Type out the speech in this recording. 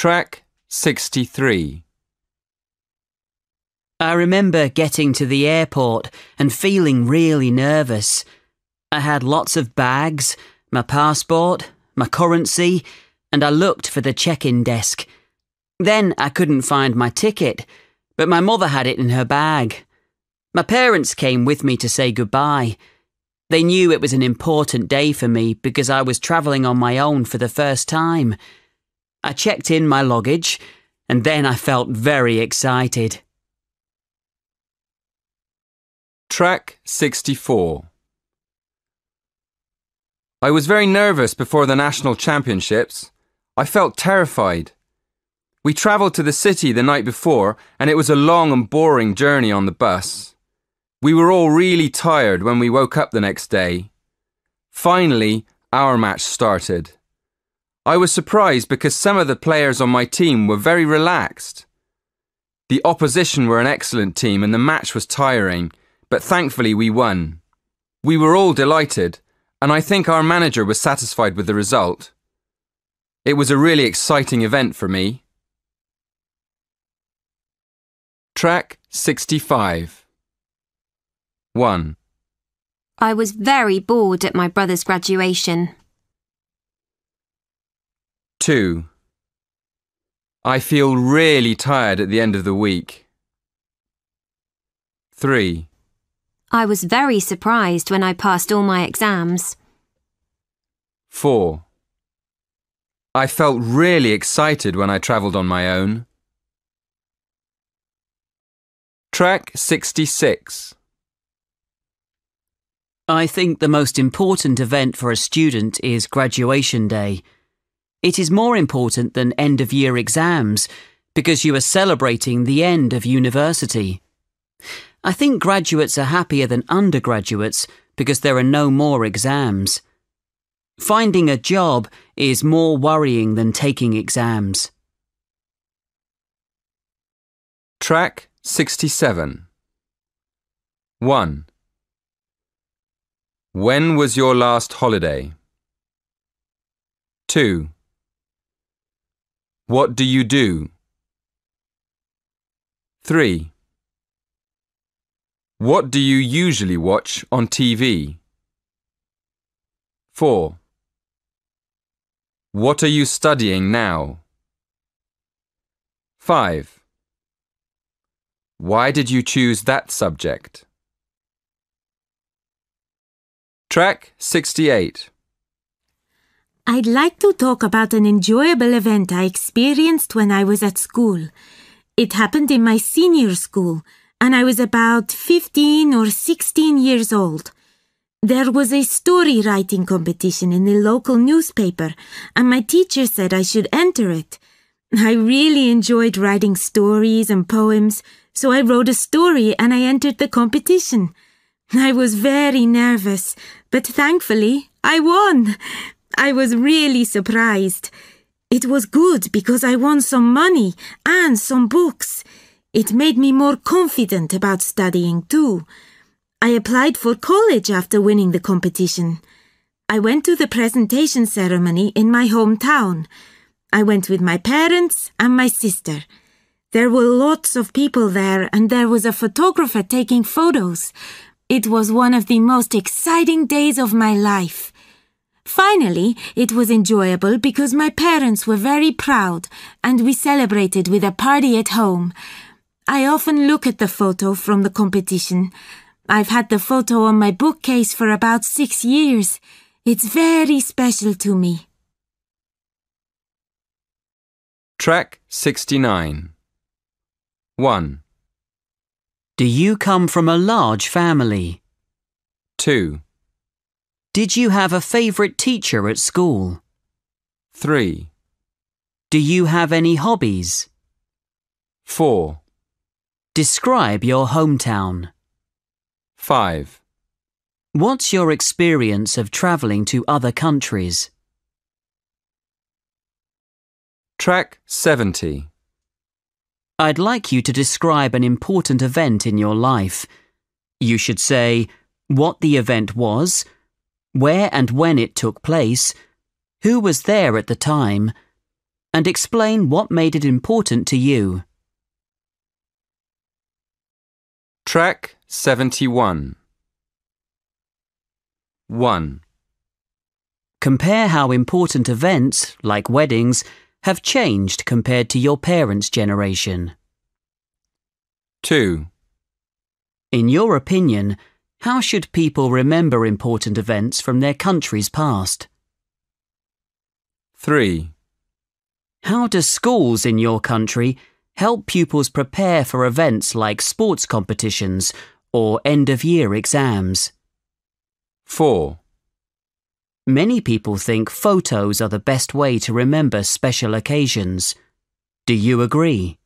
Track 63. I remember getting to the airport and feeling really nervous. I had lots of bags, my passport, my currency, and I looked for the check-in desk. Then I couldn't find my ticket, but my mother had it in her bag. My parents came with me to say goodbye. They knew it was an important day for me because I was travelling on my own for the first time. I checked in my luggage, and then I felt very excited. Track 64. I was very nervous before the national championships. I felt terrified. We travelled to the city the night before, and it was a long and boring journey on the bus. We were all really tired when we woke up the next day. Finally, our match started. I was surprised because some of the players on my team were very relaxed. The opposition were an excellent team and the match was tiring, but thankfully we won. We were all delighted, and I think our manager was satisfied with the result. It was a really exciting event for me. Track 65. 1. I was very bored at my brother's graduation. 2. I feel really tired at the end of the week. 3. I was very surprised when I passed all my exams. 4. I felt really excited when I travelled on my own. Track 66. I think the most important event for a student is graduation day. It is more important than end-of-year exams because you are celebrating the end of university. I think graduates are happier than undergraduates because there are no more exams. Finding a job is more worrying than taking exams. Track 67. 1. When was your last holiday? 2. What do you do? 3. What do you usually watch on TV? 4. What are you studying now? 5. Why did you choose that subject? Track 68. I'd like to talk about an enjoyable event I experienced when I was at school. It happened in my senior school, and I was about 15 or 16 years old. There was a story writing competition in the local newspaper, and my teacher said I should enter it. I really enjoyed writing stories and poems, so I wrote a story and I entered the competition. I was very nervous, but thankfully I won. I was really surprised. It was good because I won some money and some books. It made me more confident about studying too. I applied for college after winning the competition. I went to the presentation ceremony in my hometown. I went with my parents and my sister. There were lots of people there and there was a photographer taking photos. It was one of the most exciting days of my life. Finally, it was enjoyable because my parents were very proud and we celebrated with a party at home. I often look at the photo from the competition. I've had the photo on my bookcase for about 6 years. It's very special to me. Track 69. 1. Do you come from a large family? 2. Did you have a favourite teacher at school? 3. Do you have any hobbies? 4. Describe your hometown. 5. What's your experience of travelling to other countries? Track 70. I'd like you to describe an important event in your life. You should say what the event was, where and when it took place, who was there at the time, and explain what made it important to you. Track 71. 1. Compare how important events, like weddings, have changed compared to your parents' generation. 2. In your opinion, how should people remember important events from their country's past? 3. How do schools in your country help pupils prepare for events like sports competitions or end-of-year exams? 4. Many people think photos are the best way to remember special occasions. Do you agree?